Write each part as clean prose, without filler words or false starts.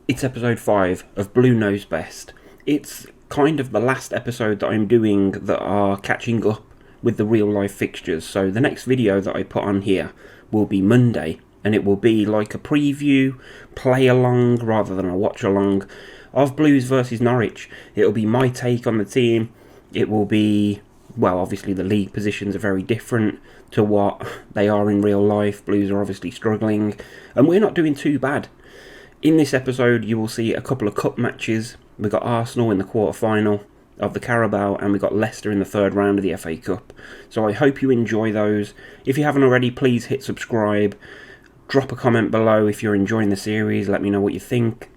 It's episode 5 of Blue Knows Best. It's kind of the last episode that I'm doing that are catching up with the real life fixtures. So the next video that I put on here will be Monday, and it will be like a preview, play along rather than a watch along of Blues versus Norwich. It'll be my take on the team. It will be, well, obviously the league positions are very different to what they are in real life. Blues are obviously struggling, and we're not doing too bad. In this episode, you will see a couple of cup matches. We got Arsenal in the quarter-final of the Carabao, and we got Leicester in the third round of the FA Cup. So I hope you enjoy those. If you haven't already, please hit subscribe. Drop a comment below if you're enjoying the series. Let me know what you think.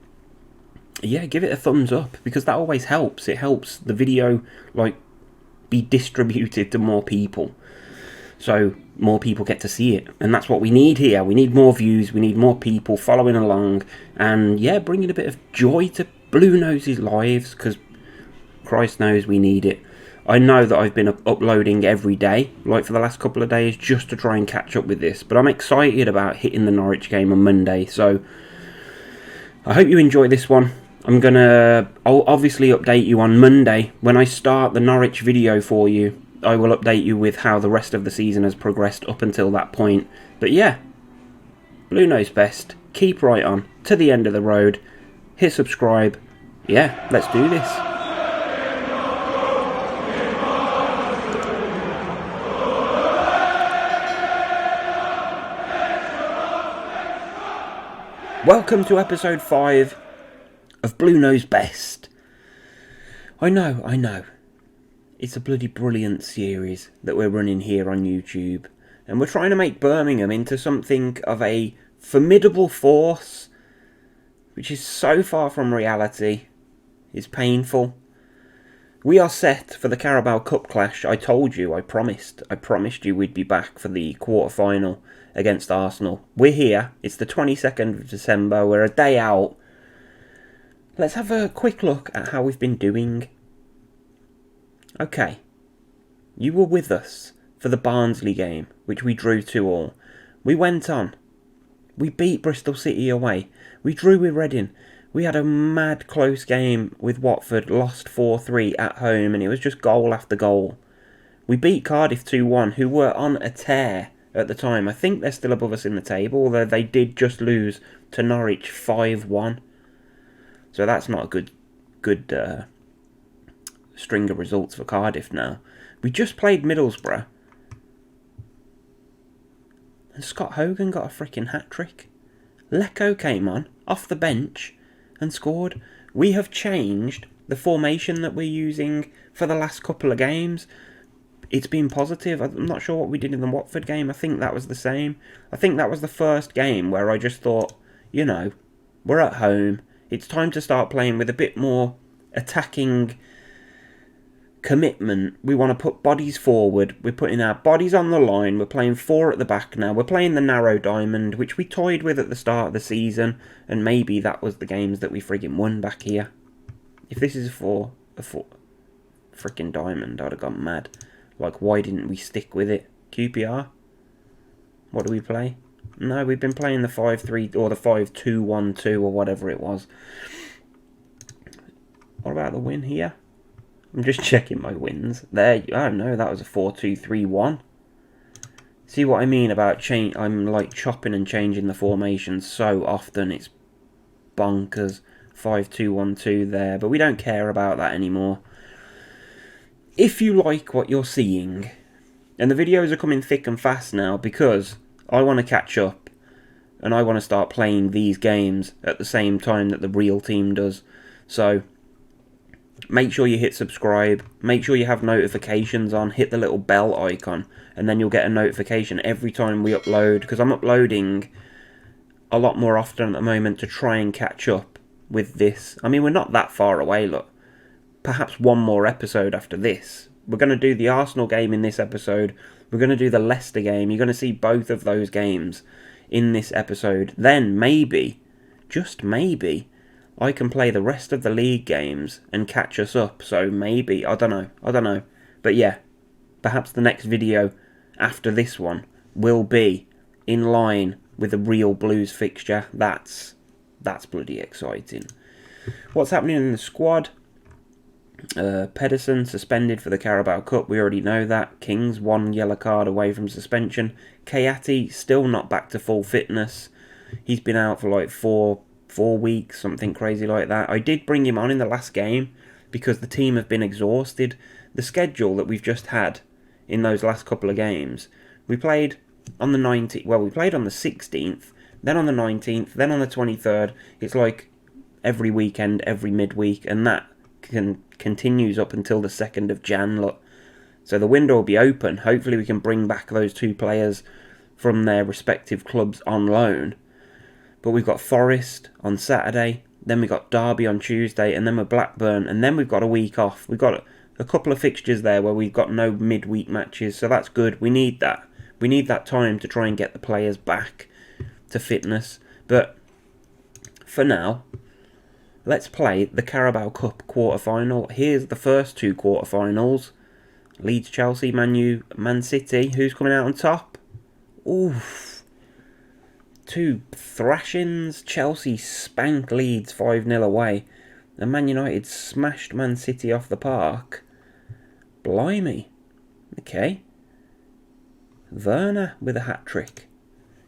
Yeah, give it a thumbs up, because that always helps. It helps the video be distributed to more people, so more people get to see it, and that's what we need here. We need more views, we need more people following along, and yeah, bringing a bit of joy to Blue Nose's lives, because Christ knows we need it. I know that I've been uploading every day, like for the last couple of days, just to try and catch up with this, but I'm excited about hitting the Norwich game on Monday, so I hope you enjoy this one. I'll obviously update you on Monday when I start the Norwich video for you. I will update you with how the rest of the season has progressed up until that point. But yeah, Blue Knows Best. Keep right on to the end of the road. Hit subscribe. Yeah, let's do this. Welcome to episode 5 of Blue Knows Best. I know. It's a bloody brilliant series that we're running here on YouTube, and we're trying to make Birmingham into something of a formidable force, which is so far from reality. It's painful. We are set for the Carabao Cup clash. I promised you we'd be back for the quarter-final against Arsenal. We're here. It's the 22nd of December. We're a day out. Let's have a quick look at how we've been doing. Okay, you were with us for the Barnsley game, which we drew 2-2. We went on. We beat Bristol City away. We drew with Reading. We had a mad close game with Watford, lost 4-3 at home, and it was just goal after goal. We beat Cardiff 2-1, who were on a tear at the time. I think they're still above us in the table, although they did just lose to Norwich 5-1. So that's not a good string of results for Cardiff now. We just played Middlesbrough, and Scott Hogan got a freaking hat-trick. Lecco came on, off the bench, and scored. We have changed the formation that we're using for the last couple of games. It's been positive. I'm not sure what we did in the Watford game. I think that was the same. I think that was the first game where I just thought, we're at home. It's time to start playing with a bit more attacking commitment. We want to put bodies forward. We're putting our bodies on the line. We're playing 4 at the back now. We're playing the narrow diamond, which we toyed with at the start of the season, and maybe that was the games that we friggin' won back here. If this is for a freaking diamond, I'd have gone mad. Why didn't we stick with it? QPR? What do we play? No, we've been playing the 5-3 or the 5-2-1-2 or whatever it was. What about the win here? I'm just checking my wins. There, oh no, that was a 4-2-3-1. See what I mean about change? I'm chopping and changing the formation so often, it's bonkers. 5-2-1-2 there, but we don't care about that anymore. If you like what you're seeing, and the videos are coming thick and fast now because I want to catch up, and I want to start playing these games at the same time that the real team does. So make sure you hit subscribe, make sure you have notifications on, hit the little bell icon, and then you'll get a notification every time we upload, because I'm uploading a lot more often at the moment to try and catch up with this. I mean, we're not that far away, look. Perhaps one more episode after this. We're going to do the Arsenal game in this episode. We're going to do the Leicester game. You're going to see both of those games in this episode. Then maybe, just maybe, I can play the rest of the league games and catch us up. So maybe, I don't know. But yeah, perhaps the next video after this one will be in line with the real Blues fixture. That's That's bloody exciting. What's happening in the squad? Pedersen suspended for the Carabao Cup. We already know that. Kings 1 yellow card away from suspension. Kayati still not back to full fitness. He's been out for like four weeks, something crazy like that. I did bring him on in the last game because the team have been exhausted. The schedule that we've just had in those last couple of games, we played on the 19th. Well, we played on the 16th, then on the 19th, then on the 23rd. It's like every weekend, every midweek, and that continues up until the 2nd of Jan. Look, so the window will be open. Hopefully we can bring back those 2 players from their respective clubs on loan. But we've got Forest on Saturday, then we've got Derby on Tuesday, and then we're Blackburn, and then we've got a week off. We've got a couple of fixtures there where we've got no midweek matches, so that's good. We need that. We need that time to try and get the players back to fitness. But for now, let's play the Carabao Cup quarter-final. Here's the first 2 quarter-finals. Leeds, Chelsea, Man U, Man City. Who's coming out on top? Oof. 2 thrashings. Chelsea spanked Leeds 5-0 away. And Man United smashed Man City off the park. Blimey. Okay. Werner with a hat-trick.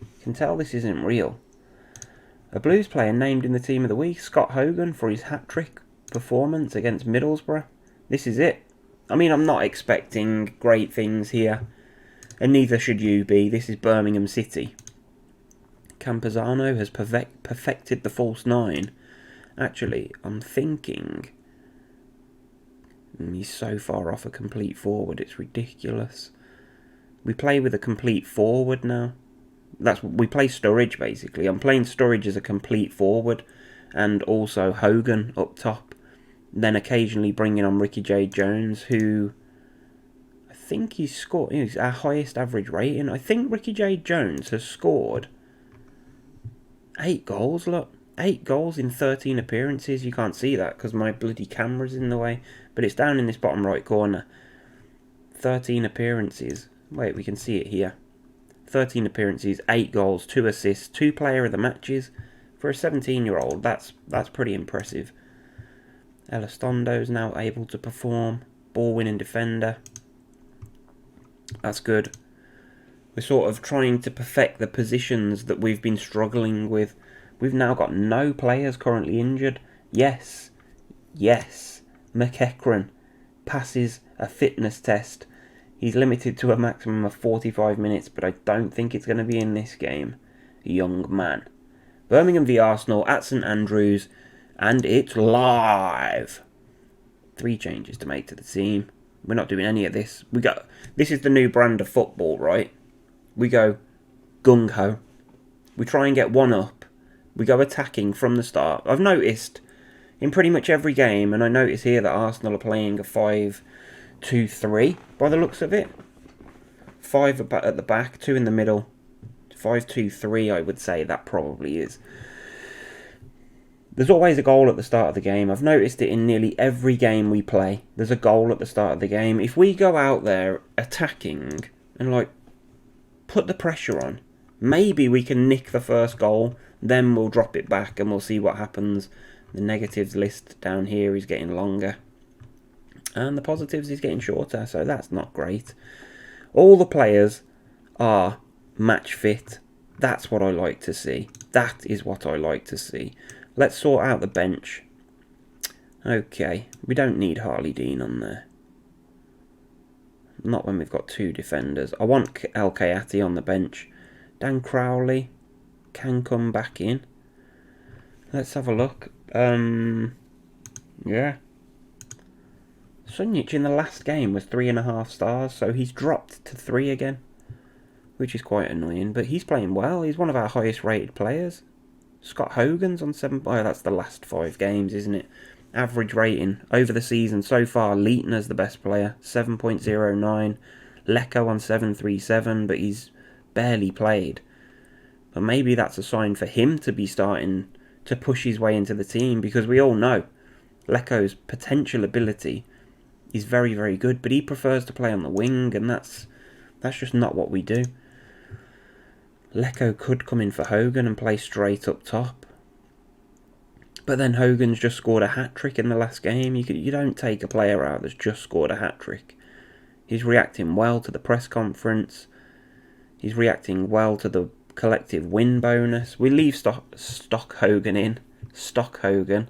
You can tell this isn't real. A Blues player named in the Team of the Week, Scott Hogan, for his hat-trick performance against Middlesbrough. This is it. I mean, I'm not expecting great things here, and neither should you be. This is Birmingham City. Campazano has perfected the false 9. Actually, I'm thinking he's so far off a complete forward, it's ridiculous. We play with a complete forward now. We play Sturridge, basically. I'm playing Sturridge as a complete forward, and also Hogan up top. Then occasionally bringing on Ricky J. Jones, who I think he's our highest average rating. I think Ricky J. Jones has scored 8 goals, look. 8 goals in 13 appearances. You can't see that because my bloody camera's in the way, but it's down in this bottom right corner. 13 appearances. Wait, we can see it here. 13 appearances, 8 goals, 2 assists, 2 player of the matches. For a 17-year-old, that's pretty impressive. Elostondo's now able to perform. Ball-winning defender. That's good. We're sort of trying to perfect the positions that we've been struggling with. We've now got no players currently injured. Yes. McEachran passes a fitness test. He's limited to a maximum of 45 minutes, but I don't think it's going to be in this game. Young man. Birmingham v Arsenal at St Andrews, and it's live. 3 changes to make to the team. We're not doing any of this. This is the new brand of football, right? We go gung-ho. We try and get 1 up. We go attacking from the start. I've noticed in pretty much every game, and I notice here that Arsenal are playing a 5-2-3 by the looks of it. 5 at the back, 2 in the middle. 5-2-3, I would say that probably is. There's always a goal at the start of the game. I've noticed it in nearly every game we play. There's a goal at the start of the game. If we go out there attacking and put the pressure on, maybe we can nick the first goal. Then we'll drop it back and we'll see what happens. The negatives list down here is getting longer. And the positives is getting shorter, so that's not great. All the players are match fit. That's what I like to see. That is what I like to see. Let's sort out the bench. Okay, we don't need Harley Dean on there. Not when we've got 2 defenders. I want El Kayati on the bench. Dan Crowley can come back in. Let's have a look. Yeah. Sunjic in the last game was 3.5 stars, so he's dropped to 3 again, which is quite annoying, but he's playing well. He's one of our highest rated players. Scott Hogan's on 7. Oh, that's the last 5 games, isn't it? Average rating over the season so far, Leitner's the best player, 7.09. Lecco on 7.37, but he's barely played. But maybe that's a sign for him to be starting to push his way into the team, because we all know Lecco's potential ability is very, very good, but he prefers to play on the wing, and that's just not what we do. Lecco could come in for Hogan and play straight up top. But then Hogan's just scored a hat-trick in the last game. You don't take a player out that's just scored a hat-trick. He's reacting well to the press conference. He's reacting well to the collective win bonus. We leave Stock Hogan in. Stock Hogan.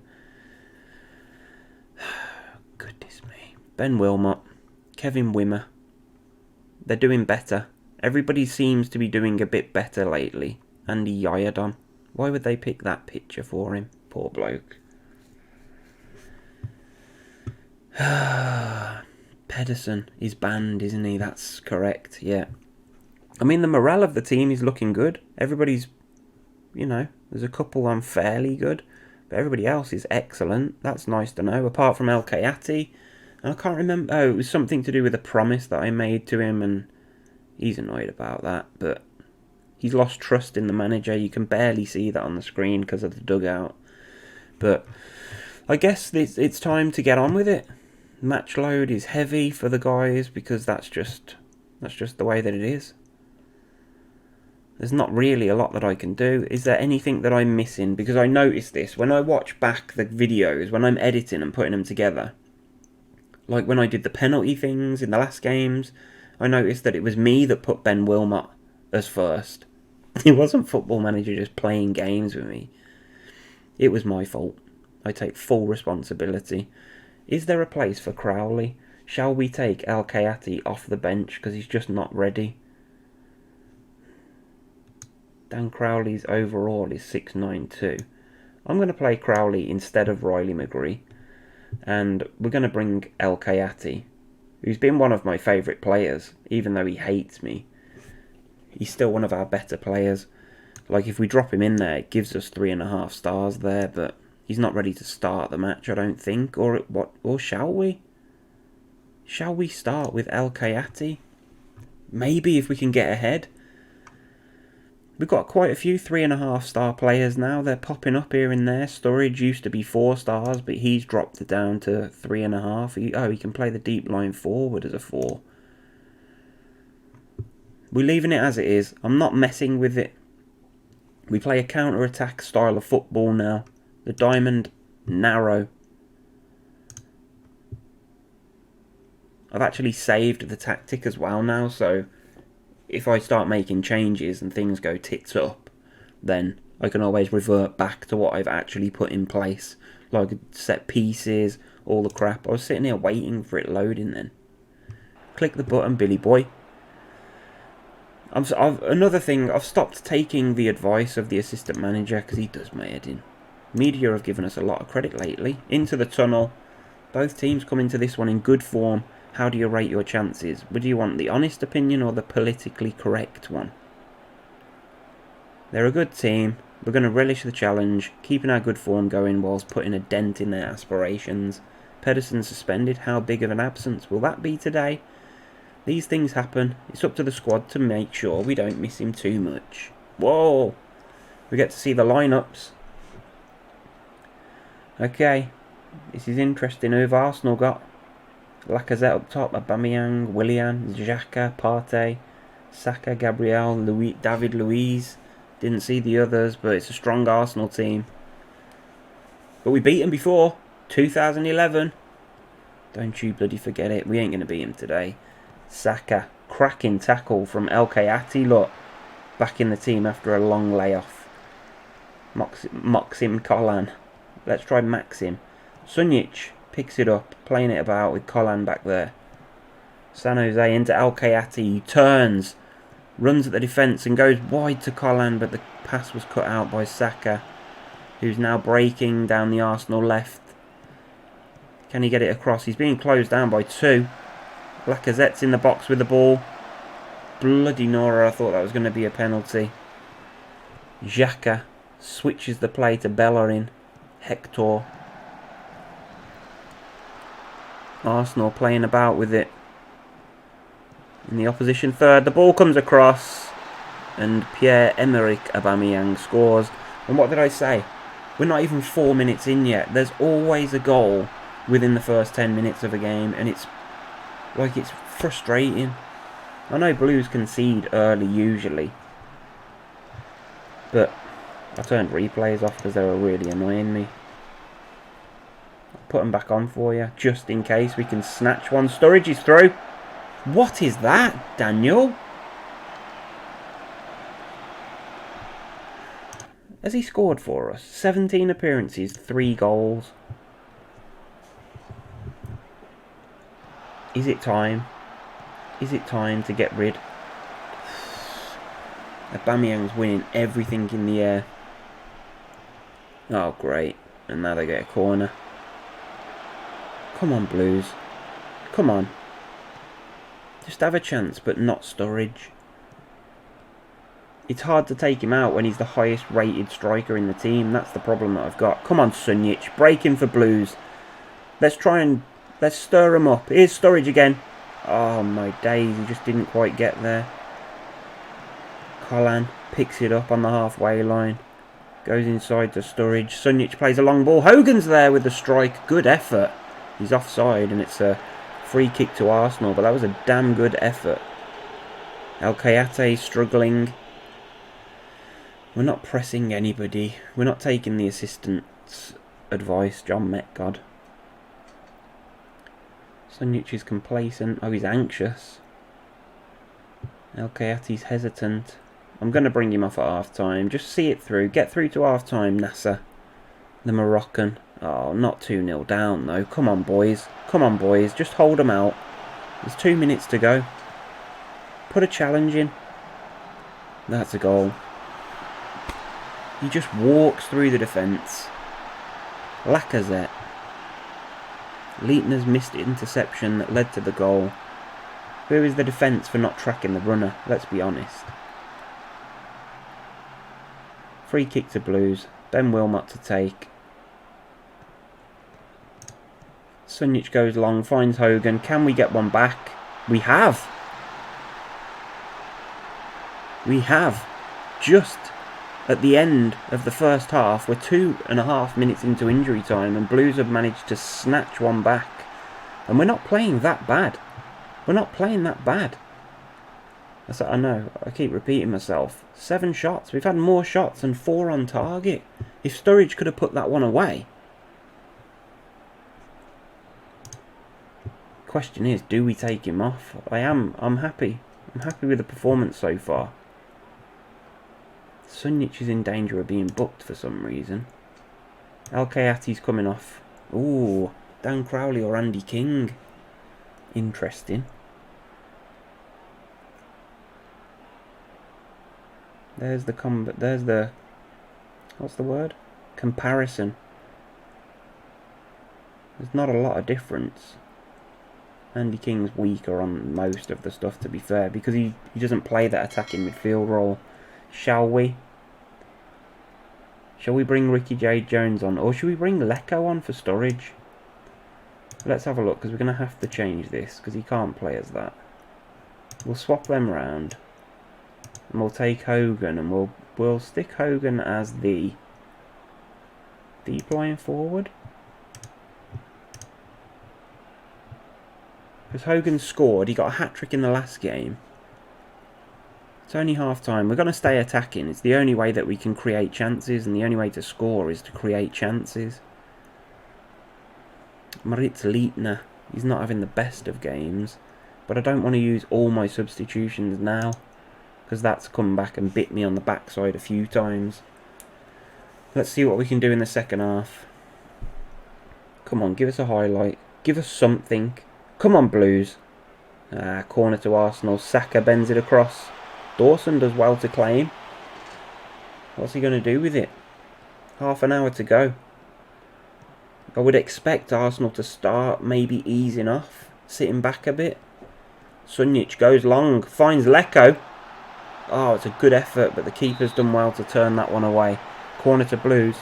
Goodness me. Ben Wilmot. Kevin Wimmer. They're doing better. Everybody seems to be doing a bit better lately. Andy Yayadon. Why would they pick that picture for him? Poor bloke. Pedersen is banned, isn't he? That's correct, yeah. I mean, the morale of the team is looking good. Everybody's, there's a couple I'm fairly good, but everybody else is excellent. That's nice to know, apart from El Kayati. And I can't remember. Oh, it was something to do with a promise that I made to him, and he's annoyed about that, but he's lost trust in the manager. You can barely see that on the screen because of the dugout. But I guess it's time to get on with it. Match load is heavy for the guys because that's just the way that it is. There's not really a lot that I can do. Is there anything that I'm missing? Because I noticed this when I watch back the videos, when I'm editing and putting them together. Like when I did the penalty things in the last games, I noticed that it was me that put Ben Wilmot as first. It wasn't Football Manager just playing games with me. It was my fault. I take full responsibility. Is there a place for Crowley? Shall we take El Kayati off the bench because he's just not ready? Dan Crowley's overall is 692. I'm going to play Crowley instead of Riley McGree. And we're going to bring El Kayati, who's been one of my favourite players, even though he hates me. He's still one of our better players. Like, if we drop him in there, it gives us 3.5 stars there, but he's not ready to start the match, I don't think. Or shall we? Shall we start with El Kayati? Maybe if we can get ahead. We've got quite a few 3.5 star players now. They're popping up here and there. Sturridge used to be 4 stars, but he's dropped it down to 3.5. He can play the deep line forward as a 4. We're leaving it as it is. I'm not messing with it. We play a counter-attack style of football now. The diamond narrow. I've actually saved the tactic as well now, so if I start making changes and things go tits up, then I can always revert back to what I've actually put in place. Like set pieces, all the crap. I was sitting here waiting for it loading then. Click the button, Billy boy. Another thing, I've stopped taking the advice of the assistant manager because he does my head in. Media have given us a lot of credit lately. Into the tunnel. Both teams come into this one in good form. How do you rate your chances? Would you want the honest opinion or the politically correct one? They're a good team. We're going to relish the challenge, keeping our good form going whilst putting a dent in their aspirations. Pedersen suspended. How big of an absence will that be today? These things happen. It's up to the squad to make sure we don't miss him too much. Whoa! We get to see the lineups. Okay. This is interesting. Who have Arsenal got? Lacazette up top, Aubameyang, Willian, Xhaka, Partey, Saka, Gabriel, David Luiz. Didn't see the others, but it's a strong Arsenal team. But we beat him before. 2011. Don't you bloody forget it. We ain't going to beat him today. Saka, cracking tackle from El Kayati. Look, back in the team after a long layoff. Maxim Kolan. Let's try Maxim. Sunjic picks it up, playing it about with Kolan back there. San Jose into El Kayati. He turns, runs at the defence and goes wide to Kolan, but the pass was cut out by Saka, who's now breaking down the Arsenal left. Can he get it across? He's being closed down by 2. Lacazette's in the box with the ball. Bloody Nora, I thought that was going to be a penalty. Xhaka switches the play to Bellerin. Hector. Arsenal playing about with it. In the opposition third, the ball comes across and Pierre-Emerick Aubameyang scores. And what did I say? We're not even 4 minutes in yet. There's always a goal within the first 10 minutes of a game, and it's frustrating. I know Blues concede early usually, but I turned replays off because they were really annoying me. put them back on for you, just in case we can snatch one. Sturridge is through. What is that, Daniel? Has he scored for us? 17 appearances, 3 goals. Is it time? Is it time to get rid? Aubameyang's winning everything in the air. Oh, great. And now they get a corner. Come on, Blues. Come on. Just have a chance, but not Sturridge. It's hard to take him out when he's the highest rated striker in the team. That's the problem that I've got. Come on, Sunjic. Break him for Blues. Let's stir him up. Here's Sturridge again. Oh, my days. He just didn't quite get there. Collan picks it up on the halfway line. Goes inside to Sturridge. Sunjic plays a long ball. Hogan's there with the strike. Good effort. He's offside and it's a free kick to Arsenal. But that was a damn good effort. El Kayate struggling. We're not pressing anybody. We're not taking the assistant's advice. John Metcod. Sunjic is complacent. Oh, he's anxious. El Kayate's hesitant. I'm going to bring him off at half-time. Just see it through. Get through to half-time, Nasser. The Moroccan. Oh, not 2-0 down, though. Come on, boys. Come on, boys. Just hold them out. There's 2 minutes to go. Put a challenge in. That's a goal. He just walks through the defence. Lacazette. Leitner's missed interception that led to the goal. Who is the defence for not tracking the runner? Let's be honest. Free kick to Blues. Ben Wilmot to take. Sunjic goes long, finds Hogan. Can we get one back? We have. We have. Just at the end of the first half, we're 2.5 minutes into injury time and Blues have managed to snatch one back. And we're not playing that bad. We're not playing that bad. I know, I keep repeating myself. 7 shots. We've had more shots and 4 on target. If Sturridge could have put that one away. Question is, do we take him off? I'm happy. I'm happy with the performance so far. Sunjic is in danger of being booked for some reason. El Kayate's coming off. Ooh, Dan Crowley or Andy King. Interesting. There's the what's the word? Comparison. There's not a lot of difference. Andy King's weaker on most of the stuff, to be fair, because he doesn't play that attacking midfield role. Shall we? Shall we bring Ricky J. Jones on? Or should we bring Lecco on for Sturridge? Let's have a look, because we're going to have to change this, because he can't play as that. We'll swap them around. And we'll take Hogan, and we'll stick Hogan as the deep line forward. Because Hogan scored, he got a hat-trick in the last game. It's only half-time. We're going to stay attacking. It's the only way that we can create chances, and the only way to score is to create chances. Moritz Leitner, he's not having the best of games, but I don't want to use all my substitutions now, because that's come back and bit me on the backside a few times. Let's see what we can do in the second half. Come on, give us a highlight. Give us something. Come on, Blues. Corner to Arsenal. Saka bends it across. Dawson does well to claim. What's he going to do with it? Half an hour to go. I would expect Arsenal to start maybe easing off. Sitting back a bit. Sunjic goes long. Finds Lecco. Oh, it's a good effort, but the keeper's done well to turn that one away. Corner to Blues.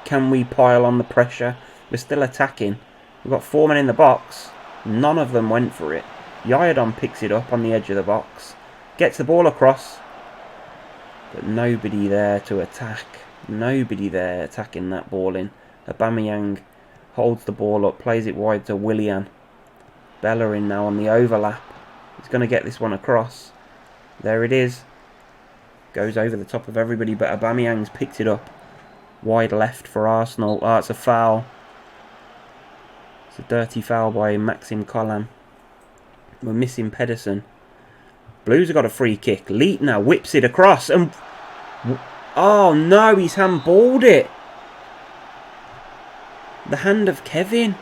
Can we pile on the pressure? We're still attacking. We've got 4 men in the box. None of them went for it. Yadon picks it up on the edge of the box. Gets the ball across. But nobody there to attack. Nobody there attacking that ball in. Aubameyang holds the ball up. Plays it wide to Willian. Bellerin now on the overlap. He's going to get this one across. There it is. Goes over the top of everybody, but Aubameyang's picked it up. Wide left for Arsenal. Oh, it's a foul. a dirty foul by Maxim Collan. We're missing Pedersen. Blues have got a free kick. Leitner whips it across and... Oh no, he's handballed it. The hand of Kevin.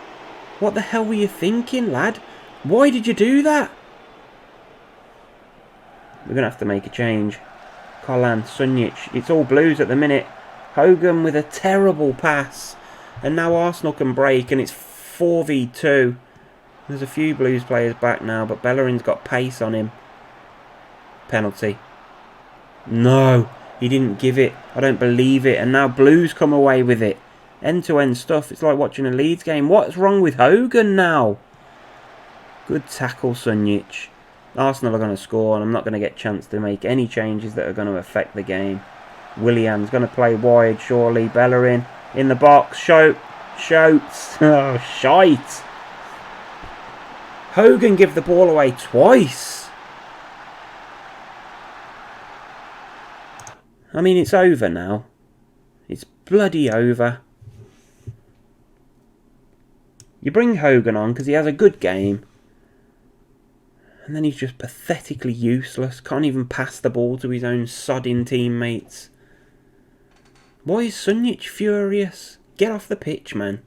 What the hell were you thinking, lad? Why did you do that? We're going to have to make a change. Collan, Sunjic. It's all Blues at the minute. Hogan with a terrible pass. And now Arsenal can break and it's 4v2. There's a few Blues players back now, but Bellerin's got pace on him. Penalty. No, he didn't give it. I don't believe it. And now Blues come away with it. End-to-end stuff. It's like watching a Leeds game. What's wrong with Hogan now? Good tackle, Sunjic. Arsenal are going to score, and I'm not going to get a chance to make any changes that are going to affect the game. William's going to play wide, surely. Bellerin in the box. Shoots. Oh, shite. Hogan give the ball away twice. I mean, it's over now. It's bloody over. You bring Hogan on because he has a good game. And then he's just pathetically useless. Can't even pass the ball to his own sodding teammates. Why is Sunjic furious? Get off the pitch, man.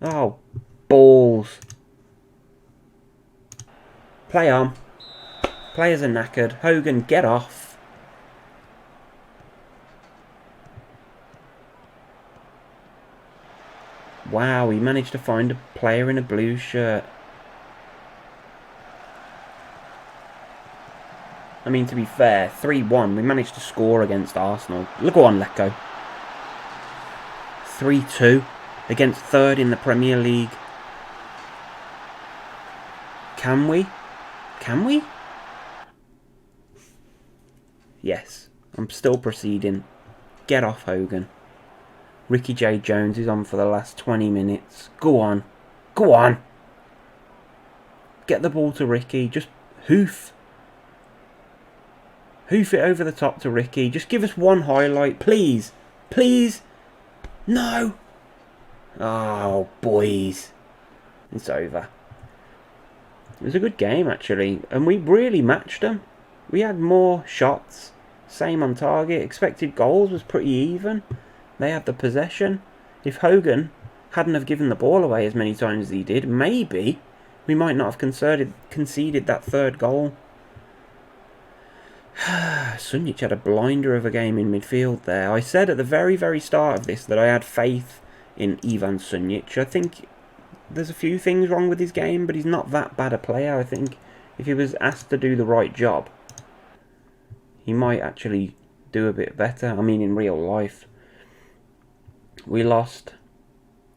Oh, balls. Play on. Players are knackered. Hogan, get off. Wow, he managed to find a player in a blue shirt. I mean, to be fair, 3-1, we managed to score against Arsenal. Look on, let go. 3-2 against third in the Premier League. Can we? Can we? Yes, I'm still proceeding. Get off, Hogan. Ricky J. Jones is on for the last 20 minutes. Go on. Go on. Get the ball to Ricky. Just hoof. Hoof it over the top to Ricky. Just give us one highlight, please. Please. No. Oh, boys. It's over. It was a good game, actually. And we really matched them. We had more shots. Same on target. Expected goals was pretty even. They had the possession. If Hogan hadn't have given the ball away as many times as he did, maybe we might not have conceded that third goal. Sunjic had a blinder of a game in midfield there. I said at the very, very start of this that I had faith in Ivan Sunjic. I think there's a few things wrong with his game, but he's not that bad a player. I think if he was asked to do the right job, he might actually do a bit better. I mean, in real life. We lost.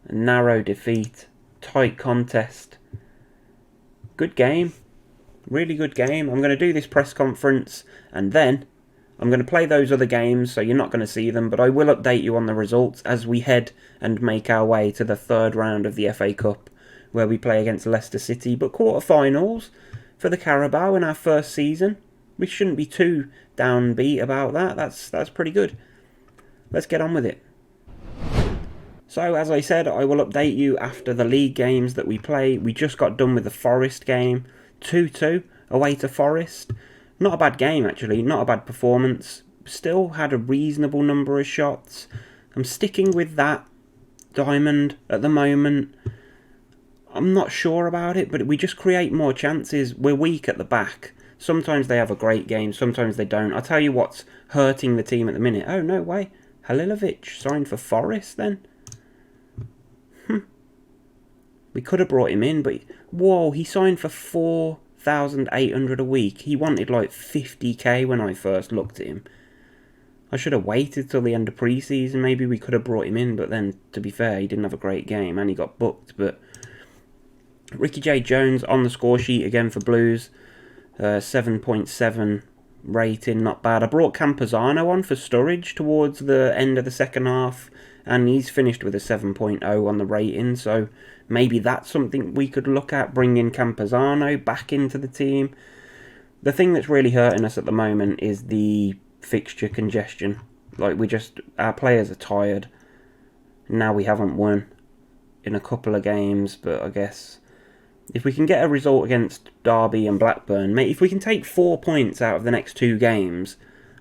A narrow defeat. Tight contest. Good game. Really good game. I'm going to do this press conference and then I'm going to play those other games, so you're not going to see them, but I will update you on the results as we head and make our way to the third round of the FA Cup, where we play against Leicester City, but quarter-finals for the Carabao in our first season. We shouldn't be too downbeat about that. That's pretty good. Let's get on with it. So, as I said, I will update you after the league games that we play. We just got done with the Forest game. 2-2 away to Forest. Not a bad game, actually. Not a bad performance. Still had a reasonable number of shots. I'm sticking with that diamond at the moment. I'm not sure about it, but we just create more chances. We're weak at the back. Sometimes they have a great game, sometimes they don't. I'll tell you what's hurting the team at the minute. Oh, no way. Halilovic signed for Forest then? We could have brought him in, but... Whoa, he signed for 4,800 a week. He wanted like 50k when I first looked at him. I should have waited till the end of pre-season. Maybe we could have brought him in, but then, to be fair, he didn't have a great game and he got booked. But Ricky J. Jones on the score sheet again for Blues. 7.7 rating, not bad. I brought Campazano on for Sturridge towards the end of the second half, and he's finished with a 7.0 on the rating, so maybe that's something we could look at, bringing Campazano back into the team. The thing that's really hurting us at the moment is the fixture congestion. Like, our players are tired. Now we haven't won. in a couple of games, but I guess if we can get a result against Derby and Blackburn, mate, if we can take 4 points out of the next 2 games,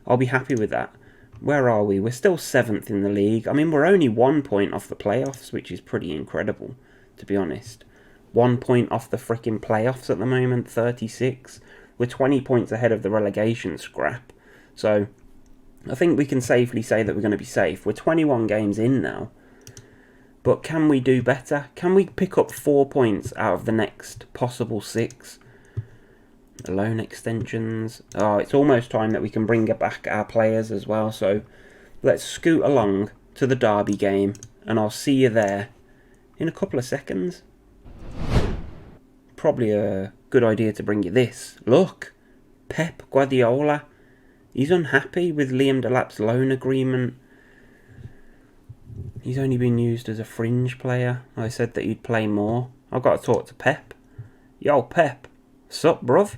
I'll be happy with that. Where are we? We're still 7th in the league. I mean, we're only 1 point off the playoffs, which is pretty incredible, to be honest. 1 point off the frickin' playoffs at the moment, 36. We're 20 points ahead of the relegation scrap. So, I think we can safely say that we're going to be safe. We're 21 games in now. But can we do better? Can we pick up 4 points out of the next possible 6? Loan extensions. Oh, it's almost time that we can bring back our players as well. So let's scoot along to the Derby game. And I'll see you there in a couple of seconds. Probably a good idea to bring you this. Look, Pep Guardiola. He's unhappy with Liam Delap's loan agreement. He's only been used as a fringe player. I said that he'd play more. I've got to talk to Pep. Yo, Pep. Sup, bruv?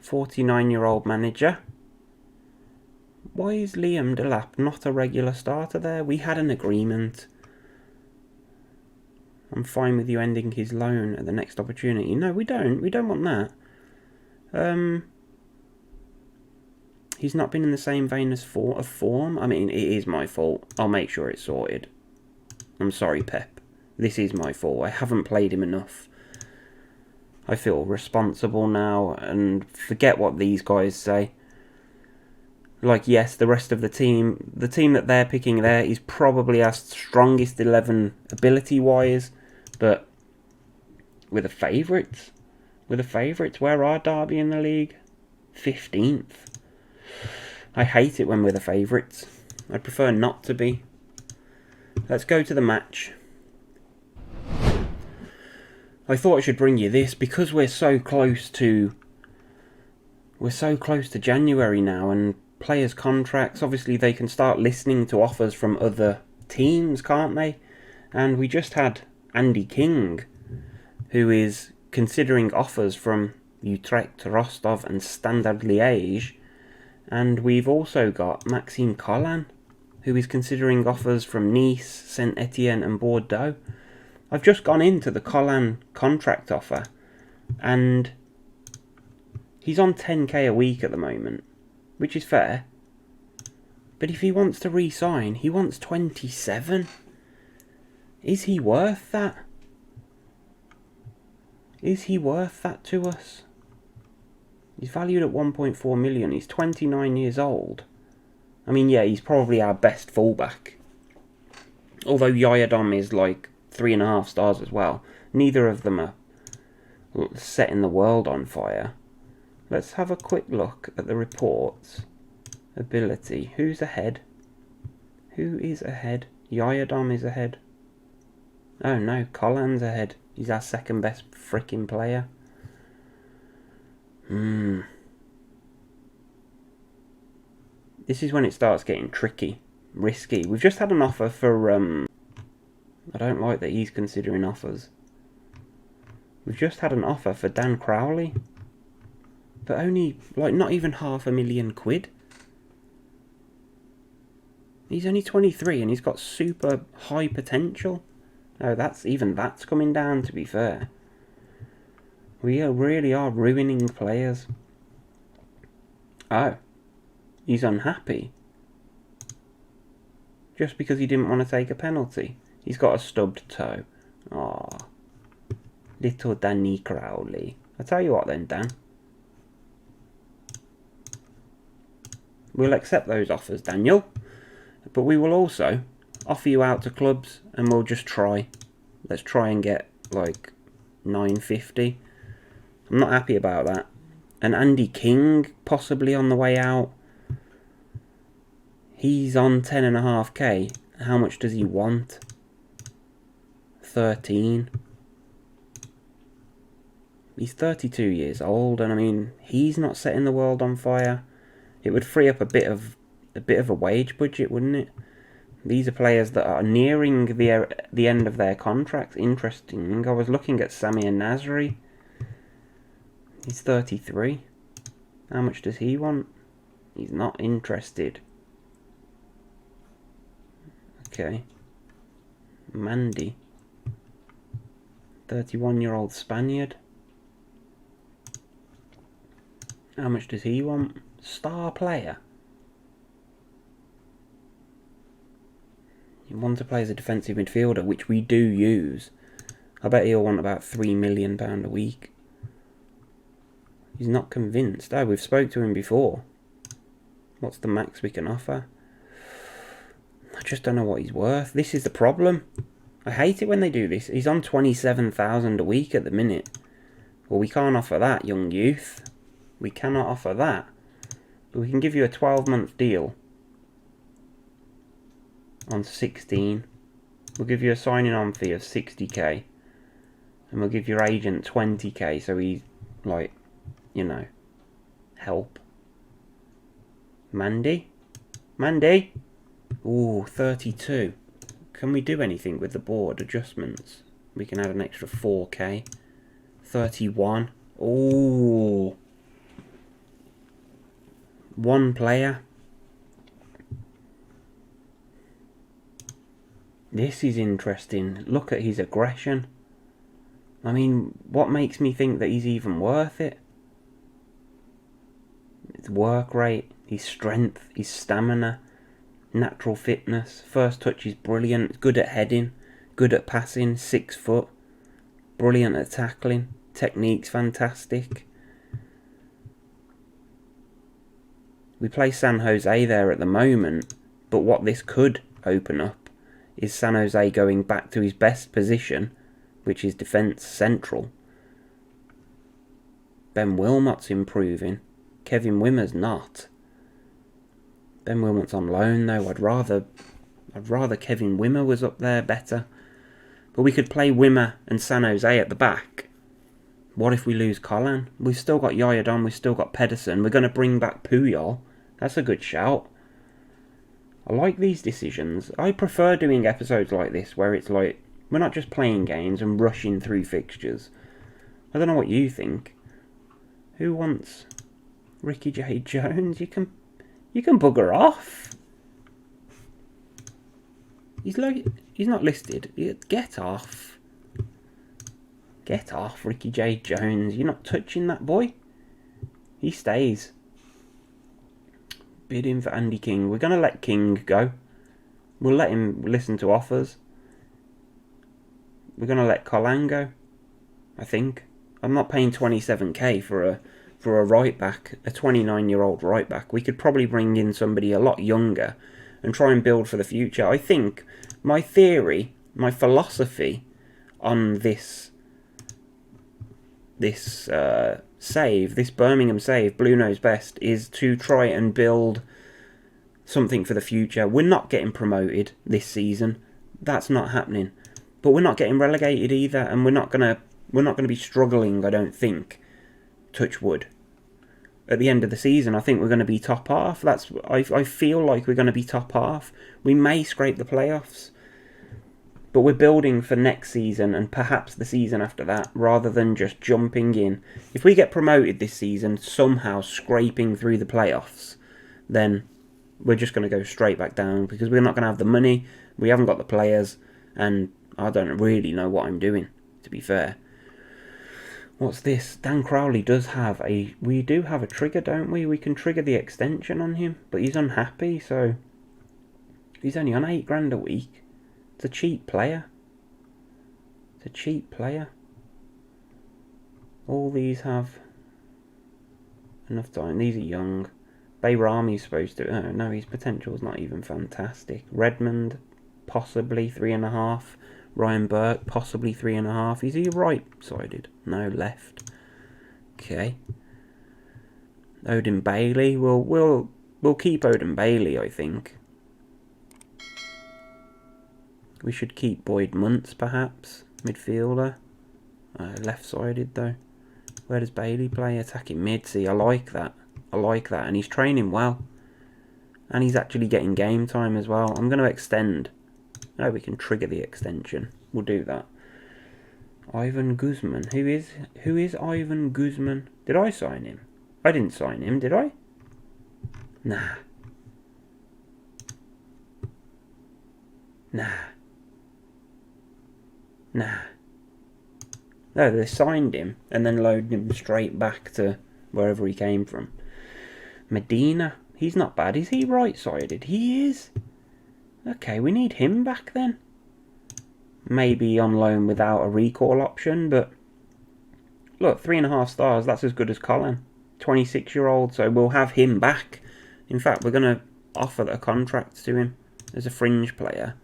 49-year-old manager. Why is Liam Delap not a regular starter there? We had an agreement. I'm fine with you ending his loan at the next opportunity. No, we don't. We don't want that. He's not been in the same vein as form. I mean, it is my fault. I'll make sure it's sorted. I'm sorry, Pep. This is my fault. I haven't played him enough. I feel responsible now, and forget what these guys say. Like, yes, the rest of the team that they're picking there is probably our strongest 11 ability-wise, but we're the favourites. Where are Derby in the league? 15th. I hate it when we're the favourites. I'd prefer not to be. Let's go to the match. I thought I should bring you this because we're so close to January now, and players' contracts, obviously they can start listening to offers from other teams, can't they? And we just had Andy King, who is considering offers from Utrecht, Rostov and Standard Liège. And we've also got Maxime Collan, who is considering offers from Nice, Saint Etienne and Bordeaux. I've just gone into the Collan contract offer, and he's on 10k a week at the moment, which is fair. But if he wants to re-sign, he wants 27. Is he worth that? Is he worth that to us? He's valued at 1.4 million. He's 29 years old. I mean, yeah, he's probably our best fullback. Although Yayadom is like 3.5 stars as well. Neither of them are setting the world on fire. Let's have a quick look at the reports. Ability. Who's ahead? Who is ahead? Yayadom is ahead. Oh no, Collan's ahead. He's our second best freaking player. This is when it starts getting tricky. Risky. We've just had an offer for, I don't like that he's considering offers. We've just had an offer for Dan Crowley. But only, like, not even £500,000. He's only 23 and he's got super high potential. Oh, that's coming down, to be fair. We really are ruining players. Oh. He's unhappy. Just because he didn't want to take a penalty. He's got a stubbed toe. Aw. Little Danny Crowley. I'll tell you what then, Dan. We'll accept those offers, Daniel. But we will also offer you out to clubs and we'll just try. Let's try and get like 950. I'm not happy about that. And Andy King possibly on the way out. He's on 10.5k. How much does he want? 13. He's 32 years old, and I mean, he's not setting the world on fire. It would free up a bit of a wage budget, wouldn't it? These are players that are nearing the end of their contracts. Interesting. I was looking at Samir Nasri. He's 33. How much does he want? He's not interested. Okay. Mandy. 31-year-old Spaniard. How much does he want? Star player. You want to play as a defensive midfielder, which we do use. I bet he'll want about £3 million a week. He's not convinced. Oh, we've spoke to him before. What's the max we can offer? I just don't know what he's worth. This is the problem. I hate it when they do this. He's on 27,000 a week at the minute. Well, we can't offer that, young youth. We cannot offer that. But we can give you a 12-month deal on 16. We'll give you a signing on fee of 60k. And we'll give your agent 20k, so he's, like, you know, help. Mandy? Mandy? Ooh, 32. Can we do anything with the board adjustments? We can add an extra 4k. 31. Ooh. One player. This is interesting. Look at his aggression. I mean, what makes me think that he's even worth it? His work rate, his strength, his stamina, natural fitness. First touch is brilliant. Good at heading, good at passing, 6 foot. Brilliant at tackling. Technique's fantastic. We play San Jose there at the moment, but what this could open up is San Jose going back to his best position, which is defence central. Ben Wilmot's improving. Kevin Wimmer's not. Ben Wilmot's on loan though. I'd rather Kevin Wimmer was up there better. But we could play Wimmer and San Jose at the back. What if we lose Colin? We've still got Yayadon, we've still got Pedersen. We're going to bring back Puyol. That's a good shout. I like these decisions. I prefer doing episodes like this where it's like we're not just playing games and rushing through fixtures. I don't know what you think. Who wants Ricky J. Jones? You can bugger off. He's not listed. Get off. Get off, Ricky J. Jones. You're not touching that boy. He stays. Bidding for Andy King. We're going to let King go. We'll let him listen to offers. We're going to let Colin go, I think. I'm not paying 27k for a right back, a 29-year-old right back. We could probably bring in somebody a lot younger and try and build for the future. I think my theory, my philosophy on this save, this Birmingham save, Blue Knows Best, is to try and build something for the future. We're not getting promoted this season. That's not happening. But we're not getting relegated either, and we're not gonna be struggling, I don't think. Touch wood. At the end of the season, I think we're going to be top half. I feel like we're going to be top half. We may scrape the playoffs, but we're building for next season and perhaps the season after that, rather than just jumping in. If we get promoted this season, somehow scraping through the playoffs, then we're just going to go straight back down because we're not going to have the money, we haven't got the players, and I don't really know what I'm doing, to be fair. What's this? Dan Crowley does have a... We do have a trigger, don't we? We can trigger the extension on him, but he's unhappy, so... He's only on £8 a week. It's a cheap player. It's a cheap player. All these have enough time. These are young. Bayrami's supposed to... Oh, no, his potential's not even fantastic. Redmond, possibly 3.5. Ryan Burke, possibly 3.5. Is he right-sided? No, left. Okay. Odin Bailey. We'll keep Odin Bailey, I think. We should keep Boyd Muntz, perhaps. Midfielder. Left-sided, though. Where does Bailey play? Attacking mid. See, I like that. I like that. And he's training well. And he's actually getting game time as well. I'm going to extend. No, we can trigger the extension. We'll do that. Ivan Guzman. Who is Ivan Guzman? Did I sign him? I didn't sign him, did I? Nah. Nah. No, they signed him and then loaded him straight back to wherever he came from. Medina, he's not bad. Is he right-sided? He is. Okay, we need him back then. Maybe on loan without a recall option, but look, 3.5 stars, that's as good as Colin. 26-year-old, so we'll have him back. In fact, we're going to offer a contract to him as a fringe player.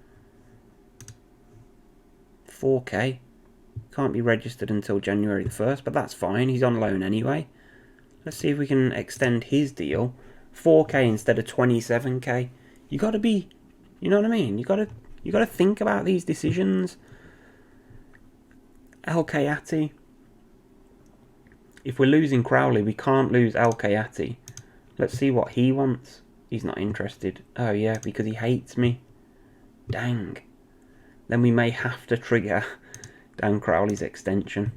4k. Can't be registered until January the 1st, but that's fine. He's on loan anyway. Let's see if we can extend his deal. 4k instead of 27k. You got to be, you know what I mean? You got to think about these decisions. El Kayati. If we're losing Crowley, we can't lose El Kayati. Let's see what he wants. He's not interested. Oh yeah, because he hates me. Dang. Then we may have to trigger Dan Crowley's extension.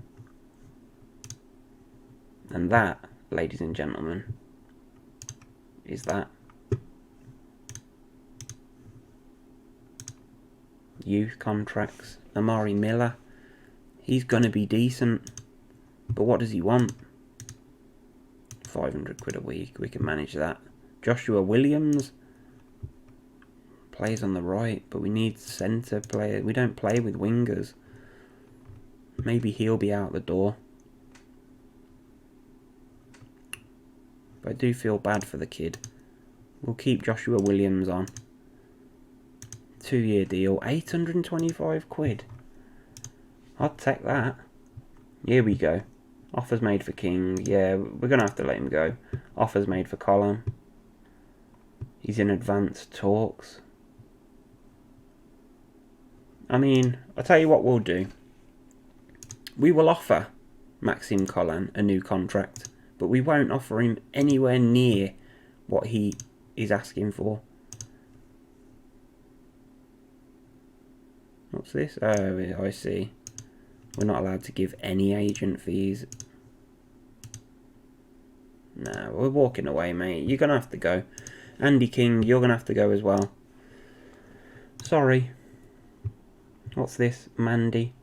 And that, ladies and gentlemen, is that. Youth contracts. Amari Miller. He's going to be decent. But what does he want? 500 quid a week. We can manage that. Joshua Williams. Plays on the right, but we need centre players. We don't play with wingers. Maybe he'll be out the door. But I do feel bad for the kid. We'll keep Joshua Williams on. 2-year deal. 825 quid. I'd take that. Here we go. Offers made for King. Yeah, we're going to have to let him go. Offers made for Colin. He's in advanced talks. I mean, I'll tell you what we'll do. We will offer Maxime Colin a new contract, but we won't offer him anywhere near what he is asking for. What's this? Oh, I see. We're not allowed to give any agent fees. No, we're walking away, mate. You're going to have to go. Andy King, you're going to have to go as well. Sorry. What's this? Mandy.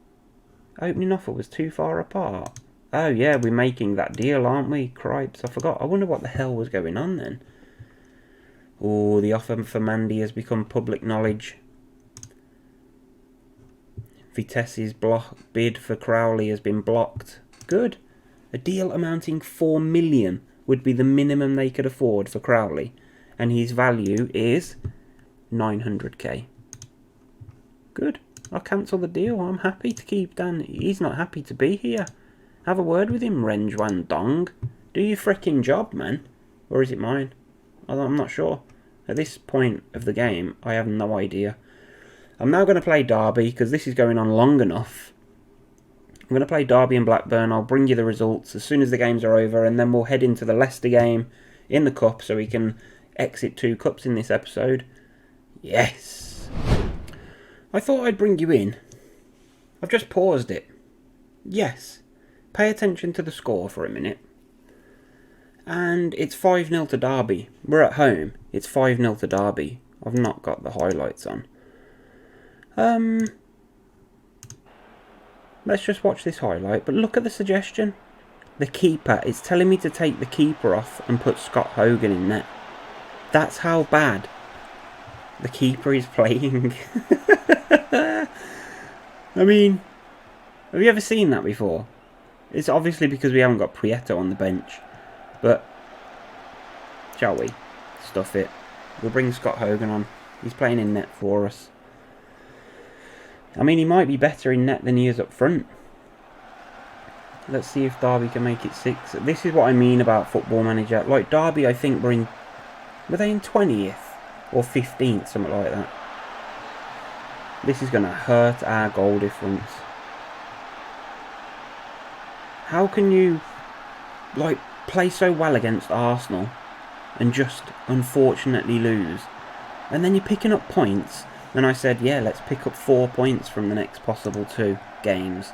Opening offer was too far apart. Oh, yeah, we're making that deal, aren't we? Cripes, I forgot. I wonder what the hell was going on then. Oh, the offer for Mandy has become public knowledge. Vitesse's bid for Crowley has been blocked. Good. A deal amounting 4 million would be the minimum they could afford for Crowley. And his value is 900k. Good. I'll cancel the deal. I'm happy to keep Dan. He's not happy to be here. Have a word with him, Renjuan Dong. Do your frickin' job, man. Or is it mine? I'm not sure. At this point of the game, I have no idea. I'm now going to play Derby because this is going on long enough. I'm going to play Derby and Blackburn. I'll bring you the results as soon as the games are over, and then we'll head into the Leicester game in the Cup so we can exit 2 cups in this episode. Yes! I thought I'd bring you in. I've just paused it. Yes. Pay attention to the score for a minute. And it's 5-0 to Derby. We're at home. It's 5-0 to Derby. I've not got the highlights on. Let's just watch this highlight. But look at the suggestion. The keeper. It's telling me to take the keeper off and put Scott Hogan in net. That's how bad the keeper is playing. I mean, have you ever seen that before? It's obviously because we haven't got Prieto on the bench. But, shall we? Stuff it. We'll bring Scott Hogan on. He's playing in net for us. I mean, he might be better in net than he is up front. Let's see if Derby can make it 6. This is what I mean about Football Manager. Like, Derby, I think were they in 20th? Or 15th, something like that. This is going to hurt our goal difference. How can you, like, play so well against Arsenal and just unfortunately lose? And then you're picking up points. And I said, yeah, let's pick up 4 points from the next possible 2 games.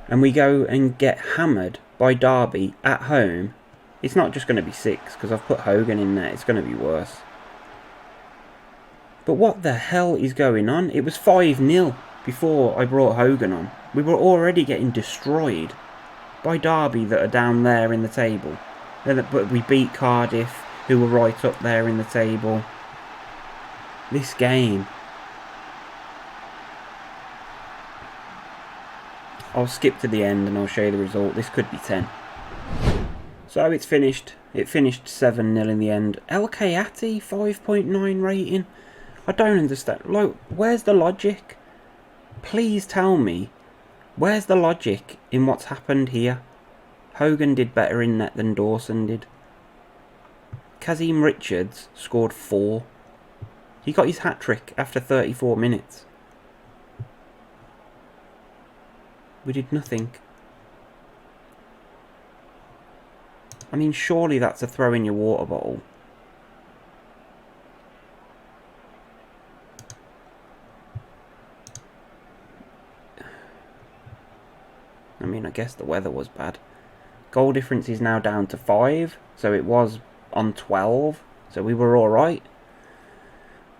And we go and get hammered by Derby at home. It's not just going to be 6, because I've put Hogan in there. It's going to be worse. But what the hell is going on? It was 5-0. before I brought Hogan on, we were already getting destroyed by Derby that are down there in the table. But we beat Cardiff, who were right up there in the table. This game, I'll skip to the end and I'll show you the result. This could be 10. So it's finished. It finished 7-0 in the end. El Kayati, 5.9 rating. I don't understand. Like, where's the logic? Please tell me, where's the logic in what's happened here? Hogan did better in net than Dawson did. Kazim Richards scored 4. He got his hat-trick after 34 minutes. We did nothing. I mean, surely that's a throw in your water bottle. I mean, I guess the weather was bad. Goal difference is now down to 5, so it was on 12, so we were alright.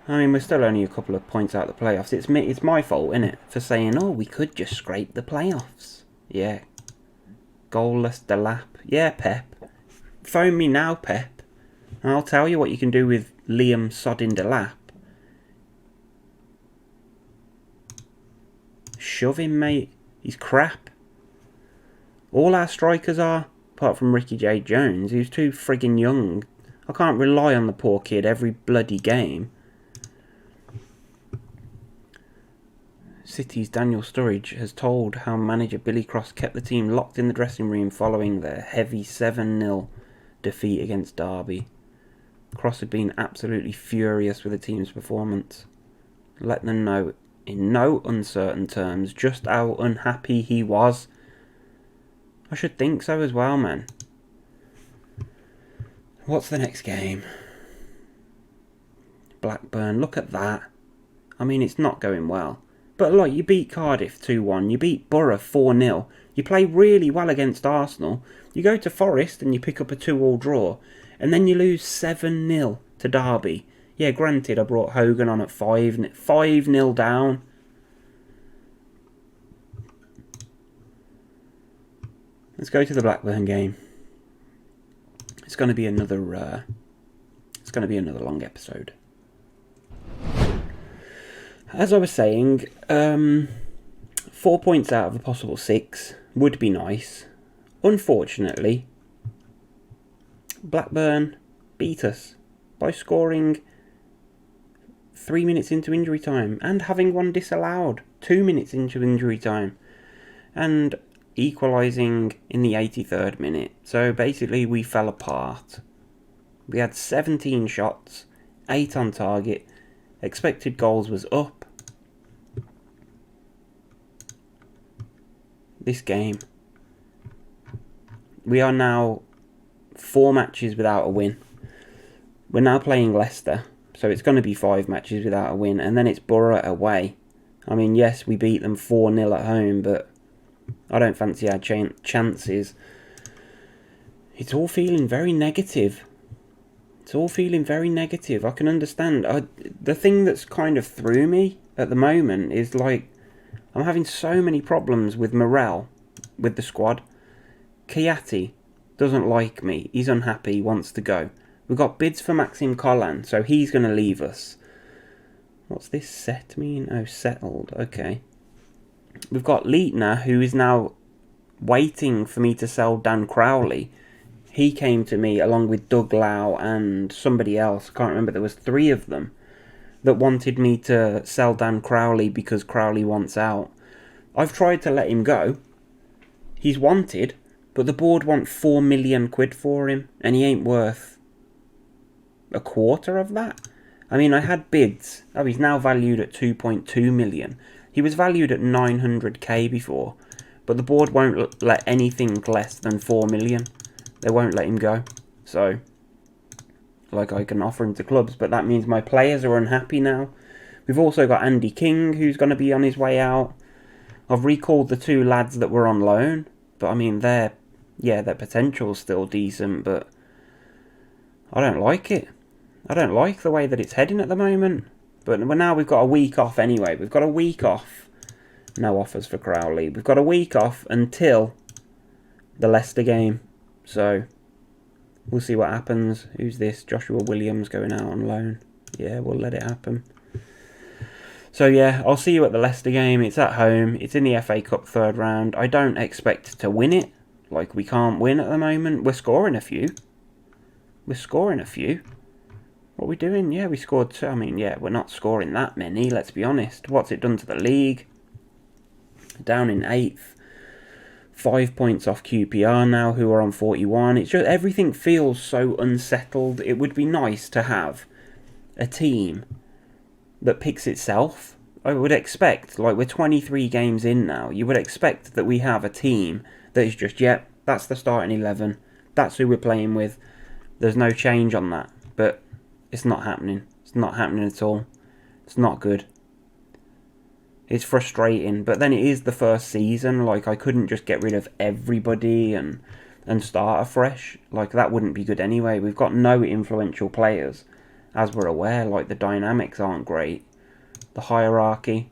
I mean, we're still only a couple of points out of the playoffs. It's my fault, innit, for saying, oh, we could just scrape the playoffs. Yeah. Goalless Delap. Yeah, Pep. Phone me now, Pep. And I'll tell you what you can do with Liam Sodding Delap. Shove him, mate. He's crap. All our strikers are, apart from Ricky J. Jones, who's too friggin' young. I can't rely on the poor kid every bloody game. City's Daniel Sturridge has told how manager Billy Cross kept the team locked in the dressing room following their heavy 7-0 defeat against Derby. Cross had been absolutely furious with the team's performance. Let them know in no uncertain terms just how unhappy he was. I should think so as well, man. What's the next game? Blackburn, look at that. I mean, it's not going well. But like, you beat Cardiff 2-1, you beat Borough 4-0, you play really well against Arsenal, you go to Forest and you pick up a 2-2 draw, and then you lose 7-0 to Derby. Yeah, granted, I brought Hogan on at 5-0 down. Let's go to the Blackburn game. It's going to be another long episode. As I was saying, 4 points out of a possible 6 would be nice. Unfortunately, Blackburn beat us by scoring 3 minutes into injury time and having one disallowed 2 minutes into injury time and equalising in the 83rd minute. So basically we fell apart. We had 17 shots, 8 on target, expected goals was up. This game, we are now 4 matches without a win. We're now playing Leicester, so it's going to be 5 matches without a win, and then it's Borough away. I mean, yes, we beat them 4-0 at home, but I don't fancy our chances. It's all feeling very negative. It's all feeling very negative. I can understand. The thing that's kind of threw me at the moment is, like, I'm having so many problems with morale with the squad. Kayati doesn't like me. He's unhappy, wants to go. We've got bids for Maxim Collan, so he's going to leave us. What's this set mean? Oh, settled. Okay. We've got Leitner, who is now waiting for me to sell Dan Crowley. He came to me along with Doug Lau and somebody else. I can't remember. There was 3 of them that wanted me to sell Dan Crowley because Crowley wants out. I've tried to let him go. He's wanted, but the board want 4 million quid for him, and he ain't worth a quarter of that. I mean, I had bids. Oh, he's now valued at 2.2 million. He was valued at 900k before, but the board won't let anything less than 4 million. They won't let him go. So, like, I can offer him to clubs, but that means my players are unhappy now. We've also got Andy King, who's going to be on his way out. I've recalled the 2 lads that were on loan, but I mean, their potential's still decent, but I don't like it. I don't like the way that it's heading at the moment. But now we've got a week off anyway. We've got a week off. No offers for Crowley. We've got a week off until the Leicester game. So, we'll see what happens. Who's this? Joshua Williams going out on loan. Yeah, we'll let it happen. So yeah, I'll see you at the Leicester game. It's at home. It's in the FA Cup third round. I don't expect to win it. Like, we can't win at the moment. We're scoring a few. What are we doing? Yeah, we scored two. I mean, yeah, we're not scoring that many, let's be honest. What's it done to the league? Down in 8th. 5 points off QPR now, who are on 41. It's just, everything feels so unsettled. It would be nice to have a team that picks itself. I would expect, like, we're 23 games in now, you would expect that we have a team that is just, yep, that's the starting 11, that's who we're playing with, there's no change on that. But it's not happening. It's not happening at all. It's not good. It's frustrating, but then it is the first season. Like, I couldn't just get rid of everybody and start afresh. Like, that wouldn't be good anyway. We've got no influential players, as we're aware. Like, the dynamics aren't great. The hierarchy.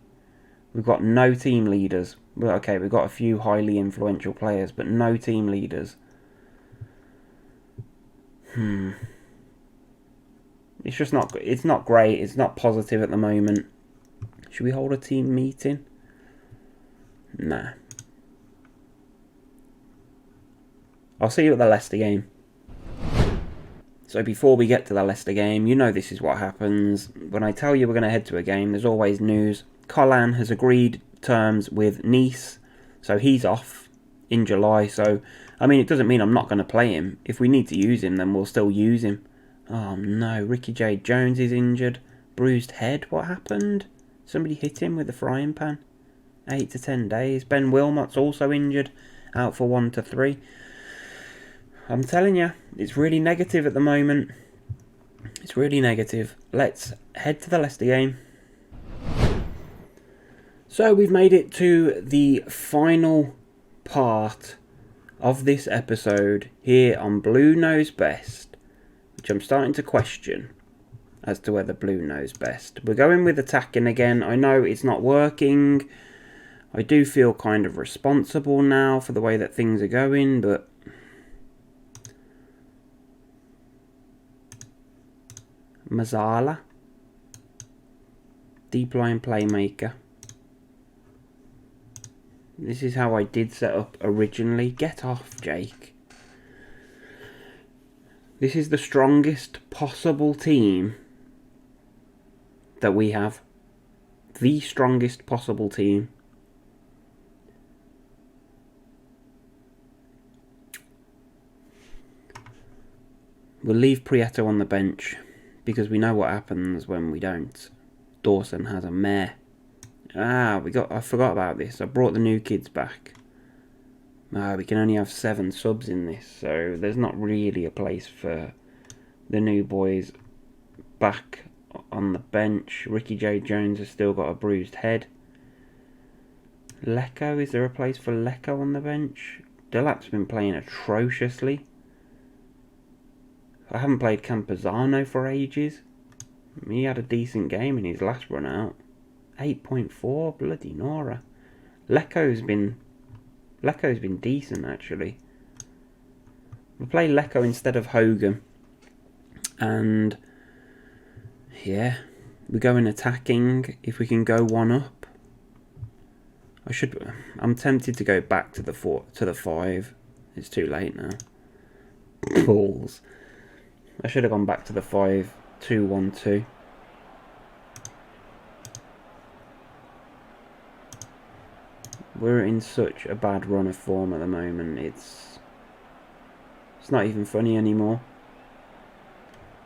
We've got no team leaders. Well, okay, we've got a few highly influential players, but no team leaders. It's just not. It's not great. It's not positive at the moment. Should we hold a team meeting? Nah. I'll see you at the Leicester game. So before we get to the Leicester game, you know this is what happens. When I tell you we're going to head to a game, there's always news. Colin has agreed terms with Nice, so he's off in July. So, I mean, it doesn't mean I'm not going to play him. If we need to use him, then we'll still use him. Oh no, Ricky J. Jones is injured. Bruised head, what happened? Somebody hit him with a frying pan. 8 to 10 days. Ben Wilmot's also injured. Out for 1 to 3. I'm telling you, it's really negative at the moment. It's really negative. Let's head to the Leicester game. So we've made it to the final part of this episode here on Blue Knows Best, which I'm starting to question as to whether Blue knows best. We're going with attacking again. I know it's not working. I do feel kind of responsible now for the way that things are going, but Mazzala, deep line playmaker. This is how I did set up originally. Get off, Jake. This is the strongest possible team that we have. The strongest possible team. We'll leave Prieto on the bench because we know what happens when we don't. Dawson has a mare. I forgot about this. I brought the new kids back. We can only have 7 subs in this, so there's not really a place for the new boys back on the bench. Ricky J. Jones has still got a bruised head. Lecco, is there a place for Lecco on the bench? Delap's been playing atrociously. I haven't played Campazano for ages. He had a decent game in his last run out. 8.4, bloody Nora. Lecco's been decent actually. We'll play Lecco instead of Hogan. And yeah, we're going attacking if we can go one up. I'm tempted to go back to the 5. It's too late now. Balls. I should have gone back to the 5-2-1-2. We're in such a bad run of form at the moment. It's not even funny anymore.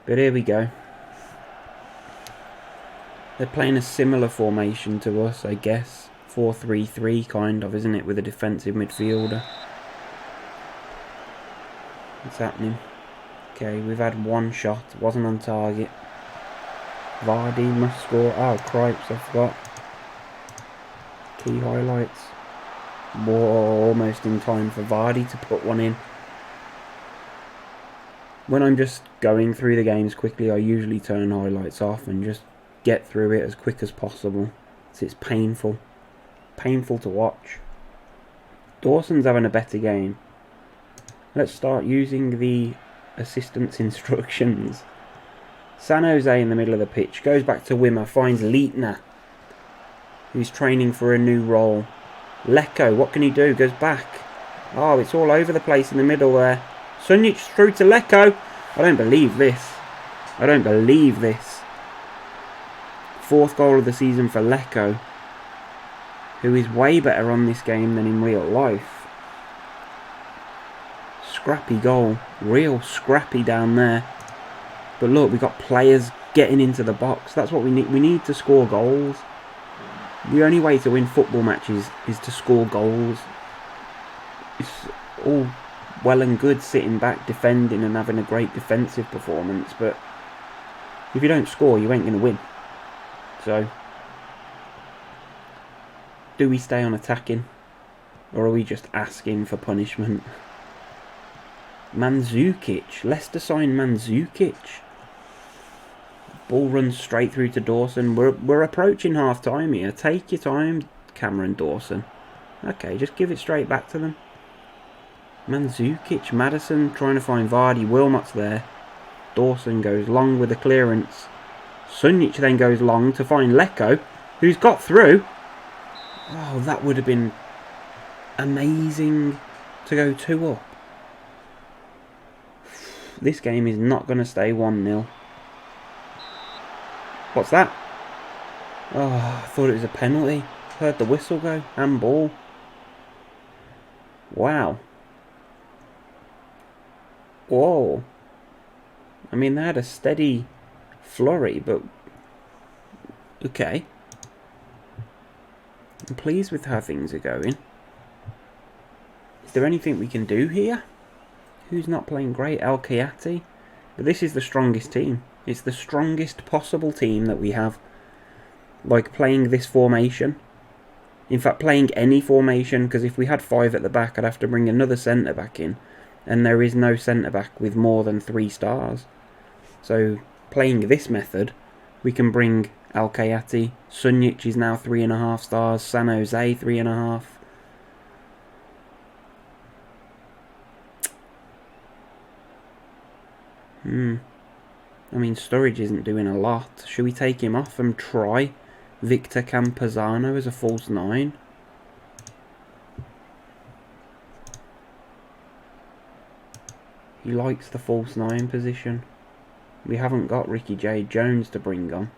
But here we go. They're playing a similar formation to us, I guess. 4-3-3 kind of, isn't it, with a defensive midfielder. What's happening? Okay, we've had one shot. Wasn't on target. Vardy must score. Oh, cripes, I forgot. Key highlights. Whoa, almost in time for Vardy to put one in. When I'm just going through the games quickly, I usually turn highlights off and just get through it as quick as possible. So it's painful. painful to watch. Dawson's having a better game. Let's start using the assistant's instructions. San Jose in the middle of the pitch. Goes back to Wimmer. Finds Leitner, who's training for a new role. Lecco, what can he do? Goes back. Oh, it's all over the place in the middle there. Sunjic through to Lecco. I don't believe this. I don't believe this. 4th goal of the season for Lecco, who is way better on this game than in real life. Scrappy goal. Real scrappy down there. But look, we've got players getting into the box. That's what we need. We need to score goals. The only way to win football matches is to score goals. It's all well and good sitting back, defending and having a great defensive performance, but if you don't score, you ain't going to win. So, do we stay on attacking, or are we just asking for punishment? Mandzukic. Leicester signed Mandzukic. Ball runs straight through to Dawson. We're approaching half time here. Take your time, Cameron Dawson. Okay, just give it straight back to them. Mandzukic, Maddison trying to find Vardy. Wilmot's there. Dawson goes long with the clearance. Sunjic then goes long to find Lecco, who's got through. Oh, that would have been amazing to go 2 up. This game is not going to stay 1-0. What's that? Oh, I thought it was a penalty. Heard the whistle go. Handball. Wow. Whoa. I mean, they had a steady flurry, but okay. I'm pleased with how things are going. Is there anything we can do here? Who's not playing great? El Kayati. But this is the strongest team. It's the strongest possible team that we have. Like, playing this formation. In fact, playing any formation, because if we had 5 at the back, I'd have to bring another centre-back in. And there is no centre-back with more than 3 stars. So, playing this method, we can bring El Kayati. Sunjic is now 3.5 stars. San Jose, 3.5. I mean, Sturridge isn't doing a lot. Should we take him off and try Victor Campazano as a false 9? He likes the false 9 position. We haven't got Ricky J. Jones to bring on.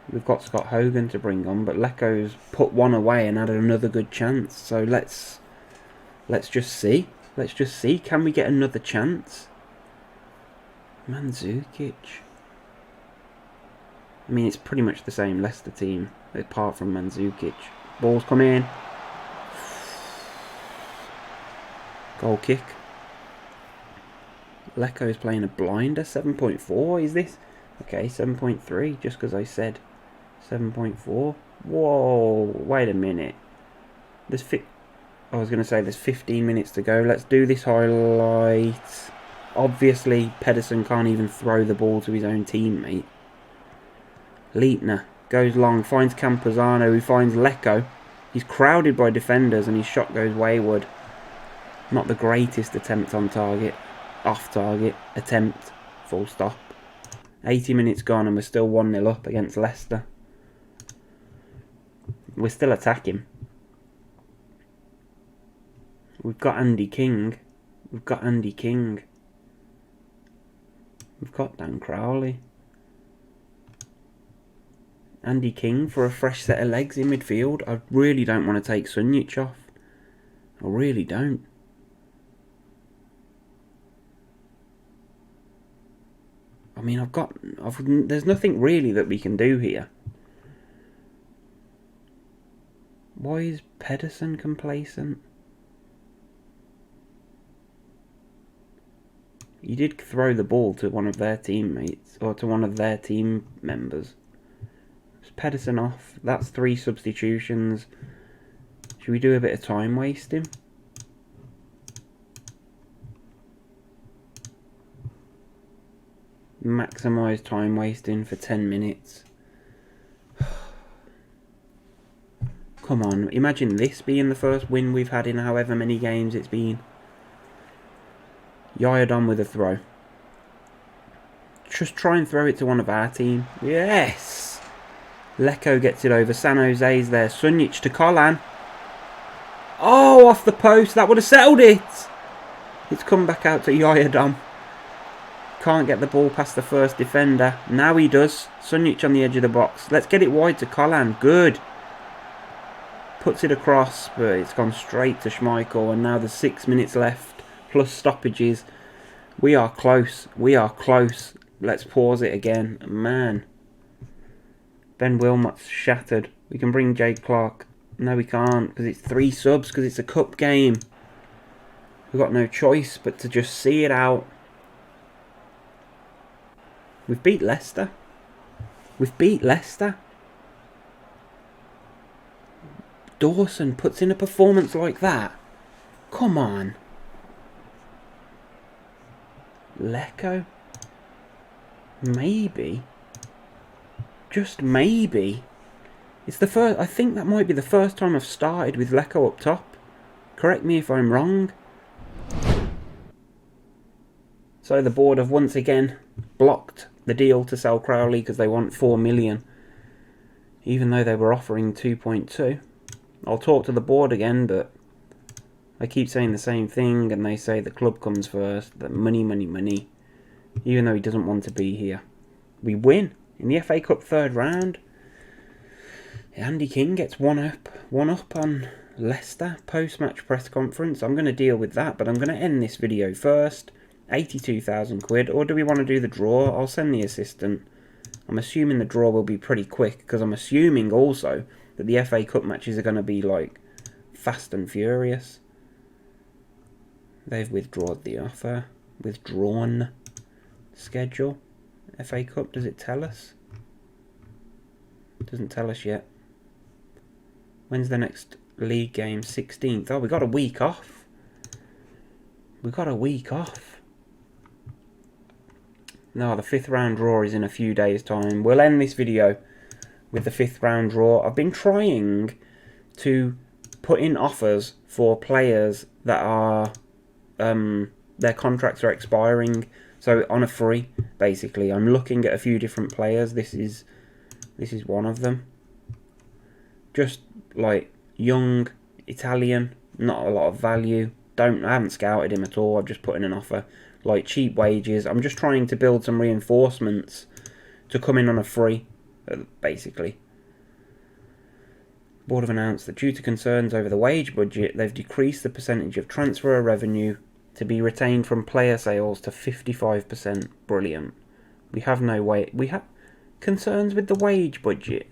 We've got Scott Hogan to bring on, but Lecco's put one away and had another good chance. So let's just see. Let's just see. Can we get another chance? Mandzukic. I mean, it's pretty much the same Leicester team, apart from Mandzukic. Ball's come in. Goal kick. Lecco is playing a blinder. 7.4, is this? Okay, 7.3, just because I said 7.4. Whoa, wait a minute. I was going to say there's 15 minutes to go. Let's do this highlight. Obviously, Pedersen can't even throw the ball to his own teammate. Leitner goes long, finds Campazano, who finds Lecco. He's crowded by defenders and his shot goes wayward. Not the greatest attempt on target. Off target attempt. Full stop. 80 minutes gone and we're still 1-0 up against Leicester. We're still attacking. We've got Andy King. We've got Andy King. We've got Dan Crowley. Andy King for a fresh set of legs in midfield. I really don't want to take Sunjic off. I really don't. I mean, there's nothing really that we can do here. Why is Pedersen complacent? He did throw the ball to one of their teammates, or to one of their team members. Is Pedersen off? That's 3 substitutions. Should we do a bit of time wasting? Maximise time wasting for 10 minutes. Come on, imagine this being the first win we've had in however many games it's been. Yayadon with a throw. Just try and throw it to one of our team. Yes! Leko gets it over. San Jose's there. Sunjic to Collan. Oh, off the post. That would have settled it. It's come back out to Yayadon. Can't get the ball past the first defender. Now he does. Sunjic on the edge of the box. Let's get it wide to Collan. Good. Puts it across, but it's gone straight to Schmeichel. And now there's 6 minutes left, plus stoppages. We are close. We are close. Let's pause it again. Man. Ben Wilmot's shattered. We can bring Jade Clark. No, we can't, because it's 3 subs, because it's a cup game. We've got no choice but to just see it out. We've beat Leicester. We've beat Leicester. Dawson puts in a performance like that. Come on. Leko. Maybe. Just maybe. It's the first. I think that might be the first time I've started with Leko up top. Correct me if I'm wrong. So the board have once again blocked the deal to sell Crowley because they want 4 million. Even though they were offering 2.2. I'll talk to the board again, but I keep saying the same thing, and they say the club comes first, that money, money, money, even though he doesn't want to be here. We win in the FA Cup 3rd round. Andy King gets one up on Leicester post-match press conference. I'm going to deal with that, but I'm going to end this video first. 82,000 quid, or do we want to do the draw? I'll send the assistant. I'm assuming the draw will be pretty quick, because I'm assuming also that the FA Cup matches are going to be like fast and furious. They've withdrawn the offer. Withdrawn schedule. FA Cup, does it tell us? It doesn't tell us yet. When's the next league game? 16th. Oh, we got a week off. We got a week off. No, the 5th round draw is in a few days' time. We'll end this video with the 5th round draw. I've been trying to put in offers for players that are their contracts are expiring, so on a free, basically. I'm looking at a few different players. This is one of them. Just like young Italian, not a lot of value. I haven't scouted him at all. I've just put in an offer, like cheap wages. I'm just trying to build some reinforcements to come in on a free. Basically, board have announced that due to concerns over the wage budget, they've decreased the percentage of transfer revenue to be retained from player sales to 55%. Brilliant. We have no way. We have concerns with the wage budget.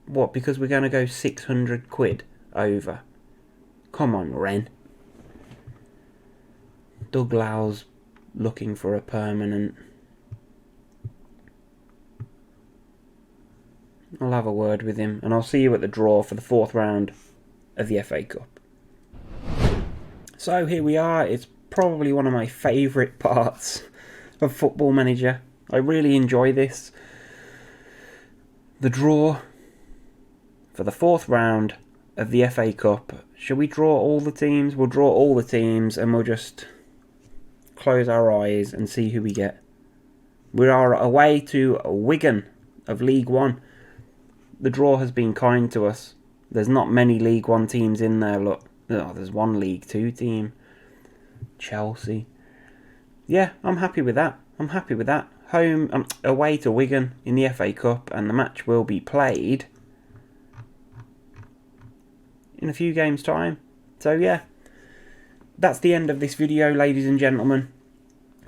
What? Because we're going to go 600 quid over? Come on, Ren. Doug Lau's looking for a permanent. I'll have a word with him, and I'll see you at the draw for the 4th round of the FA Cup. So here we are. It's probably one of my favourite parts of Football Manager. I really enjoy this. The draw for the 4th round of the FA Cup. Shall we draw all the teams? We'll draw all the teams, and we'll just close our eyes and see who we get. We are away to Wigan of League One. The draw has been kind to us. There's not many League One teams in there, look. Oh, there's one League Two team. Chelsea. Yeah, I'm happy with that. I'm happy with that. Away to Wigan in the FA Cup, and the match will be played in a few games' time. So yeah, that's the end of this video, ladies and gentlemen.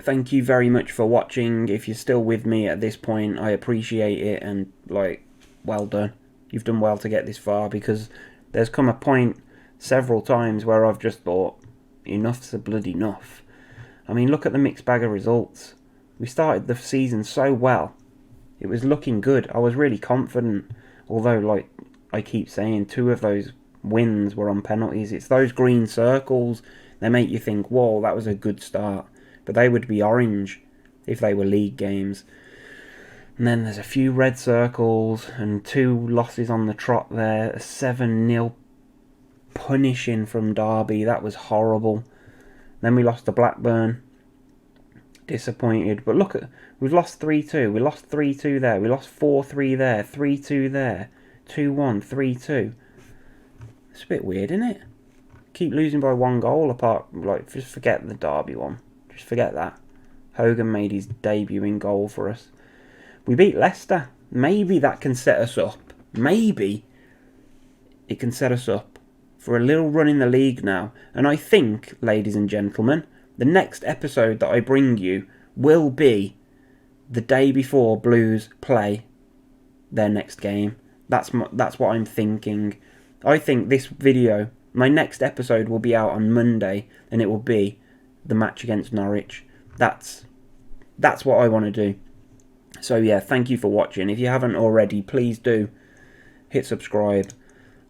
Thank you very much for watching. If you're still with me at this point, I appreciate it, and well done. You've done well to get this far, because there's come a point several times where I've just thought, enough's a bloody enough. I mean, look at the mixed bag of results. We started the season so well. It was looking good. I was really confident. Although, like I keep saying, 2 of those wins were on penalties. It's those green circles. They make you think, whoa, that was a good start. But they would be orange if they were league games. And then there's a few red circles and 2 losses on the trot there. A 7-0 punishing from Derby. That was horrible. Then we lost to Blackburn. Disappointed. But look, we've lost 3-2. We lost 3-2 there. We lost 4-3 there. 3-2 there. 2-1. 3-2. It's a bit weird, isn't it? Keep losing by 1 goal apart. Like, just forget the Derby one. Just forget that. Hogan made his debut in goal for us. We beat Leicester. Maybe that can set us up. Maybe it can set us up for a little run in the league now. And I think, ladies and gentlemen, the next episode that I bring you will be the day before Blues play their next game. That's what I'm thinking. I think this video, my next episode, will be out on Monday, and it will be the match against Norwich. That's what I want to do. So yeah, thank you for watching. If you haven't already, please do hit subscribe,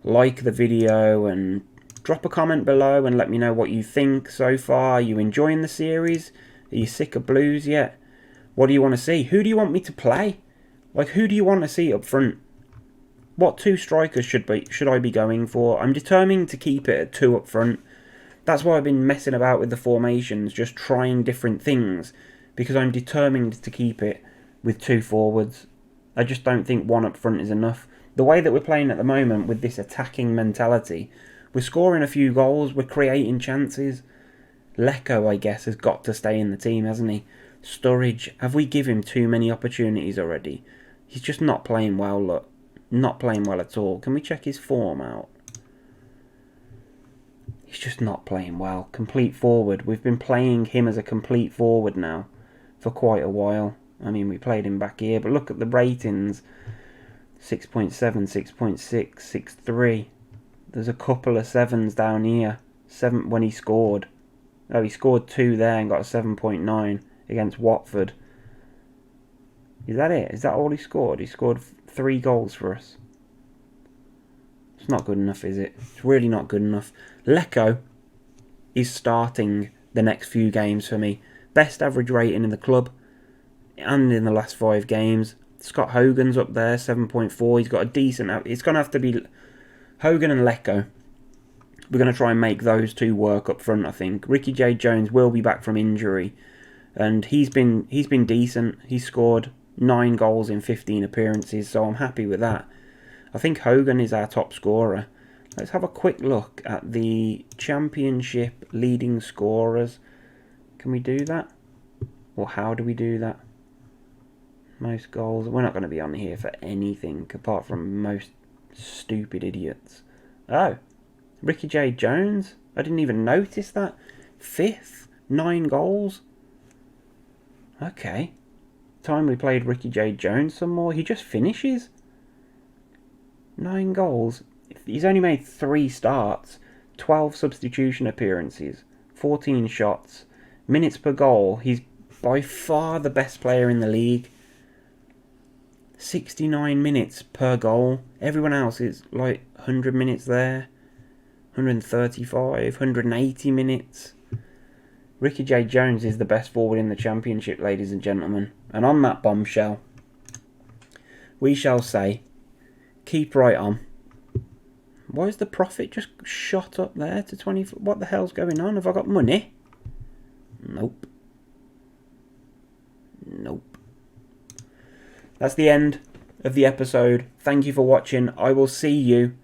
like the video, and drop a comment below and let me know what you think so far. Are you enjoying the series? Are you sick of Blues yet? What do you want to see? Who do you want me to play? Like, who do you want to see up front? What 2 strikers should I be going for? I'm determined to keep it at 2 up front. That's why I've been messing about with the formations, just trying different things, because I'm determined to keep it with 2 forwards. I just don't think 1 up front is enough. The way that we're playing at the moment with this attacking mentality, we're scoring a few goals, we're creating chances. Lecco, I guess, has got to stay in the team, hasn't he? Sturridge, have we given him too many opportunities already? He's just not playing well, look. Not playing well at all. Can we check his form out? He's just not playing well. Complete forward. We've been playing him as a complete forward now for quite a while. I mean, we played him back here, but look at the ratings. 6.7, 6.6, 6.3. There's a couple of 7s down here. 7 when he scored. Oh, he scored 2 there and got a 7.9 against Watford. Is that it? Is that all he scored? He scored 3 goals for us. It's not good enough, is it? It's really not good enough. Lecco is starting the next few games for me. Best average rating in the club and in the last 5 games. Scott Hogan's up there, 7.4. He's got a decent... It's going to have to be Hogan and Lecco. We're going to try and make those 2 work up front, I think. Ricky J. Jones will be back from injury, and he's been decent. He's scored 9 goals in 15 appearances, so I'm happy with that. I think Hogan is our top scorer. Let's have a quick look at the Championship leading scorers. Can we do that? Or how do we do that? Most goals. We're not going to be on here for anything apart from most stupid idiots. Oh, Ricky J. Jones? I didn't even notice that. 5th, 9 goals. Okay. Time we played Ricky J. Jones some more. He just finishes. 9 goals. He's only made 3 starts, 12 substitution appearances, 14 shots, minutes per goal. He's by far the best player in the league. 69 minutes per goal. Everyone else is like 100 minutes there, 135, 180 minutes. Ricky J. Jones is the best forward in the Championship, ladies and gentlemen. And on that bombshell, we shall say, keep right on. Why is the profit just shot up there to 20? What the hell's going on? Have I got money? Nope. Nope. That's the end of the episode. Thank you for watching. I will see you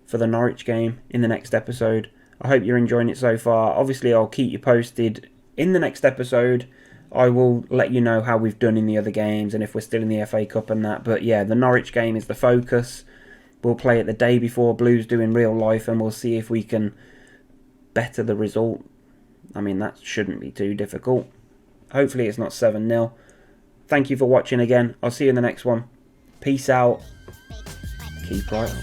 for the Norwich game in the next episode. I hope you're enjoying it so far. Obviously, I'll keep you posted. In the next episode, I will let you know how we've done in the other games and if we're still in the FA Cup and that. But yeah, the Norwich game is the focus. We'll play it the day before Blues do in real life, and we'll see if we can better the result. I mean, that shouldn't be too difficult. Hopefully it's not 7-0. Thank you for watching again. I'll see you in the next one. Peace out. Keep right on.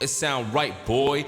It sound right, boy.